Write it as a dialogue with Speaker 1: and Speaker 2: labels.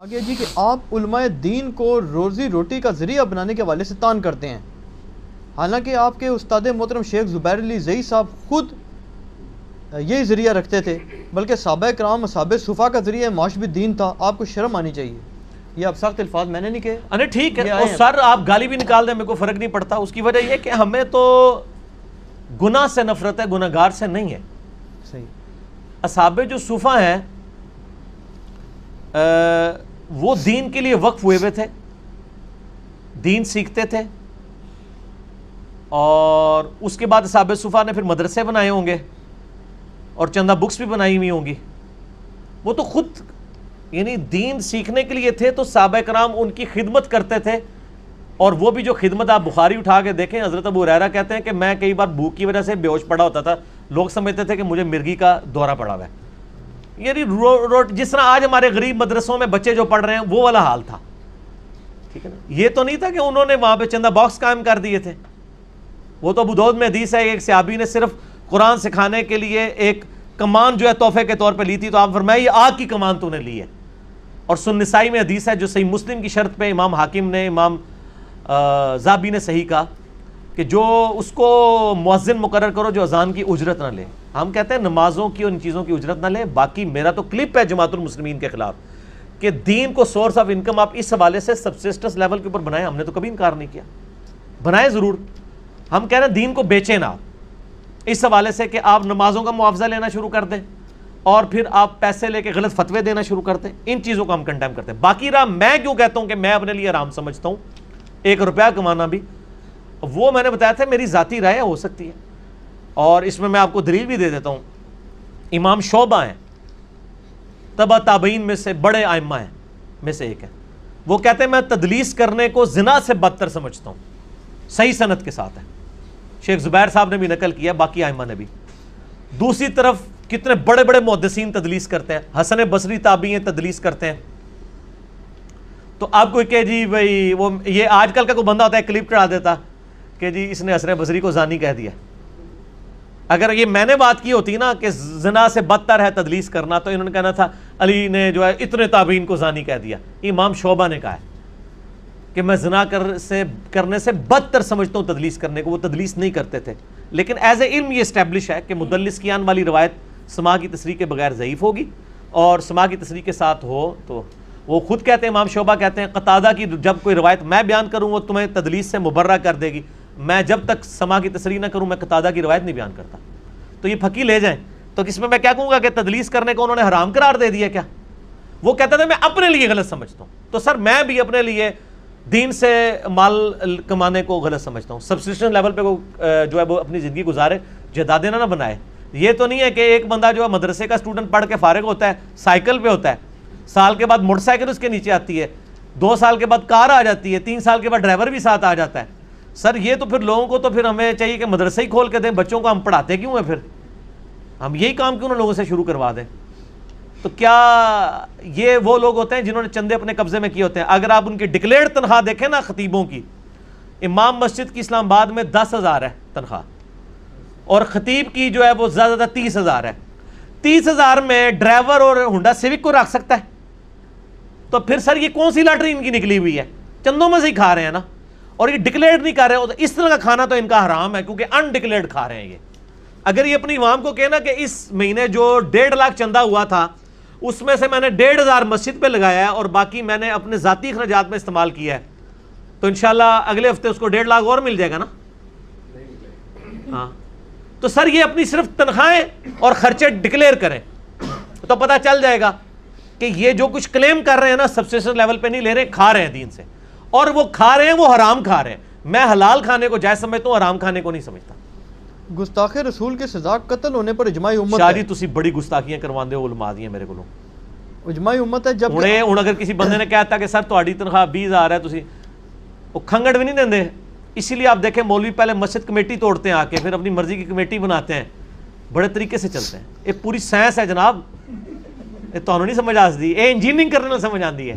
Speaker 1: آگے جی کہ آپ علماء دین کو روزی روٹی کا ذریعہ بنانے کے حوالے سے تان کرتے ہیں، حالانکہ آپ کے استاد محترم شیخ زبیر علی زئی صاحب خود یہی ذریعہ رکھتے تھے، بلکہ صحابہ کرام اصحاب صفا کا ذریعہ معاش بھی دین تھا۔ آپ کو شرم آنی چاہیے۔ یہ اب سخت الفاظ میں نے نہیں کہے۔
Speaker 2: ارے ٹھیک ہے، اور سر آپ گالی بھی نکال دیں، میرے کو فرق نہیں پڑتا۔ اس کی وجہ یہ کہ ہمیں تو گناہ سے نفرت ہے، گناہ گار سے نہیں ہے۔
Speaker 1: صحیح۔
Speaker 2: اصحاب جو صفا ہیں وہ دین کے لیے وقف ہوئے ہوئے تھے، دین سیکھتے تھے، اور اس کے بعد اصحاب صفا نے پھر مدرسے بنائے ہوں گے اور چندہ بکس بھی بنائی ہوئی ہوں گی۔ وہ تو خود یعنی دین سیکھنے کے لیے تھے، تو صحابہ کرام ان کی خدمت کرتے تھے، اور وہ بھی جو خدمت آپ بخاری اٹھا کے دیکھیں، حضرت ابو ہریرہ کہتے ہیں کہ میں کئی بار بھوک کی وجہ سے بے ہوش پڑا ہوتا تھا، لوگ سمجھتے تھے کہ مجھے مرگی کا دورہ پڑا ہوا ہے۔ یعنی جس طرح آج ہمارے غریب مدرسوں میں بچے جو پڑھ رہے ہیں وہ والا حال تھا، ٹھیک ہے نا۔ یہ تو نہیں تھا کہ انہوں نے وہاں پہ چندہ باکس قائم کر دیے تھے۔ وہ تو ابو داؤد میں حدیث ہے، ایک صحابی نے صرف قرآن سکھانے کے لیے ایک کمان جو ہے تحفے کے طور پہ لی تھی، تو آپ فرمائے یہ آگ کی کمان تو نے لی ہے۔ اور سنن نسائی میں حدیث ہے جو صحیح مسلم کی شرط پہ امام حاکم نے، امام ذابی نے صحیح کہا کہ جو اس کو مؤذن مقرر کرو جو اذان کی اجرت نہ لے۔ ہم کہتے ہیں نمازوں کی اور ان چیزوں کی اجرت نہ لے۔ باقی میرا تو کلپ ہے جماعت المسلمین کے خلاف کہ دین کو سورس آف انکم آپ اس حوالے سے سبسسٹنس لیول کے اوپر بنائیں۔ ہم نے تو کبھی انکار نہیں کیا، بنائیں ضرور۔ ہم کہہ رہے ہیں دین کو بیچیں نہ اس حوالے سے کہ آپ نمازوں کا معاوضہ لینا شروع کر دیں اور پھر آپ پیسے لے کے غلط فتوے دینا شروع کر دیں۔ ان چیزوں کو ہم کنڈیم کرتے ہیں۔ باقی رہا میں کیوں کہتا ہوں کہ میں اپنے لیے آرام سمجھتا ہوں 1 روپیہ کمانا بھی، وہ میں نے بتایا تھا میری ذاتی رائے ہو سکتی ہے، اور اس میں آپ کو دلیل بھی دے دیتا ہوں۔ امام شعبہ ہیں، تبع تابعین میں سے بڑے ائمہ ہیں میں سے ایک ہے، وہ کہتے ہیں میں تدلیس کرنے کو زنا سے بدتر سمجھتا ہوں، صحیح سند کے ساتھ ہے۔ شیخ زبیر صاحب نے بھی نقل کیا، باقی ائمہ نے بھی۔ دوسری طرف کتنے بڑے بڑے محدثین تدلیس کرتے ہیں، حسن بصری تابعی ہیں تدلیس کرتے ہیں۔ تو آپ کو کہ جی بھائی وہ یہ آج کل کا کوئی بندہ ہوتا ہے کلپ چڑھا دیتا کہ جی اس نے حسن بصری کو زانی کہہ دیا۔ اگر یہ میں نے بات کی ہوتی نا کہ زنا سے بدتر ہے تدلیس کرنا، تو انہوں نے کہنا تھا علی نے جو ہے اتنے تابعین کو زانی کہہ دیا۔ امام شعبہ نے کہا ہے کہ میں زنا کرنے سے بدتر سمجھتا ہوں تدلیس کرنے کو۔ وہ تدلیس نہیں کرتے تھے، لیکن ایز اے علم یہ اسٹیبلش ہے کہ مدلس کی آن والی روایت سماع کی تصریح کے بغیر ضعیف ہوگی، اور سماع کی تصریح کے ساتھ ہو تو وہ خود کہتے ہیں، امام شعبہ کہتے ہیں قتادہ کی جب کوئی روایت میں بیان کروں وہ تمہیں تدلیس سے مبرہ کر دے گی، میں جب تک سماع کی تصریح نہ کروں میں قتادہ کی روایت نہیں بیان کرتا۔ تو یہ پھکی لے جائیں تو اس میں کیا کہوں گا کہ تدلیس کرنے کو انہوں نے حرام قرار دے دیا کیا؟ وہ کہتے تھے میں اپنے لیے غلط سمجھتا ہوں، تو سر میں بھی اپنے لیے دین سے مال کمانے کو غلط سمجھتا ہوں۔ سبسٹیشن لیول پہ جو ہے وہ اپنی زندگی گزارے، جائیدادیں نہ بنائے۔ یہ تو نہیں ہے کہ ایک بندہ جو ہے مدرسے کا اسٹوڈنٹ پڑھ کے فارغ ہوتا ہے، سائیکل پہ ہوتا ہے، سال کے بعد موٹر سائیکل اس کے نیچے آتی ہے، 2 سال کے بعد کار آ جاتی ہے، 3 سال کے بعد ڈرائیور بھی ساتھ آ جاتا ہے۔ سر یہ تو پھر لوگوں کو تو پھر ہمیں چاہیے کہ مدرسے ہی کھول کے دیں، بچوں کو ہم پڑھاتے کیوں ہیں؟ پھر ہم یہی کام کیوں نہ لوگوں سے شروع کروا دیں؟ تو کیا یہ وہ لوگ ہوتے ہیں جنہوں نے چندے اپنے قبضے میں کیے ہوتے ہیں؟ اگر آپ ان کی ڈکلیئرڈ تنخواہ دیکھیں نا خطیبوں کی، امام مسجد کی اسلام آباد میں 10,000 ہے تنخواہ، اور خطیب کی جو ہے وہ زیادہ زیادہ 30,000 ہے۔ 30,000 میں ڈرائیور اور ہونڈا سیوک کو رکھ سکتا ہے؟ تو پھر سر یہ کون سی لاٹری ان کی نکلی ہوئی ہے؟ چندوں میں سے ہی کھا رہے ہیں نا، اور یہ ڈکلیئرڈ نہیں کر رہے ہو، تو اس طرح کا کھانا تو ان کا حرام ہے، کیونکہ انڈکلیئرڈ کھا رہے ہیں یہ۔ اگر یہ اپنی عوام کو کہنا کہ اس مہینے جو 1.5 لاکھ چندہ ہوا تھا اس میں سے میں نے 1,500 مسجد پہ لگایا ہے اور باقی میں نے اپنے ذاتی اخراجات میں استعمال کیا ہے، تو انشاءاللہ اگلے ہفتے اس کو 1.5 لاکھ اور مل جائے گا نا۔ ہاں تو سر یہ اپنی صرف تنخواہیں اور خرچے ڈکلیئر کریں تو پتہ چل جائے گا کہ یہ جو کچھ کلیم کر رہے ہیں نا سبسٹیشن لیول پہ نہیں لے رہے، کھا رہے ہیں دین سے، اور وہ کھا رہے ہیں وہ حرام کھا رہے ہیں۔ میں حلال کھانے کو جائز سمجھتا ہوں، حرام کھانے کو نہیں سمجھتا۔
Speaker 1: گستاخ رسول کی سزا قتل ہونے پر اجماع امت
Speaker 2: شاہ
Speaker 1: ہے۔
Speaker 2: جی تسی بڑی گستاخیاں کرواندے ہو علماء دیاں میرے کو۔
Speaker 1: اجماع امت ہے جب
Speaker 2: ہوں اگر کسی بندے نے کہتا کہ سر تہاڈی تنخواہ 20,000 ہے، تسی وہ کھنگڑ بھی نہیں دیندے۔ اسی لیے آپ دیکھیں مولوی پہلے مسجد کمیٹی توڑتے ہیں آ کے، پھر اپنی مرضی کی کمیٹی بناتے ہیں، بڑے طریقے سے چلتے ہیں۔ یہ پوری سائنس ہے جناب، یہ تانوں نہیں سمجھ آسدی، یہ انجینئرنگ کرنے میں سمجھ آندی ہے۔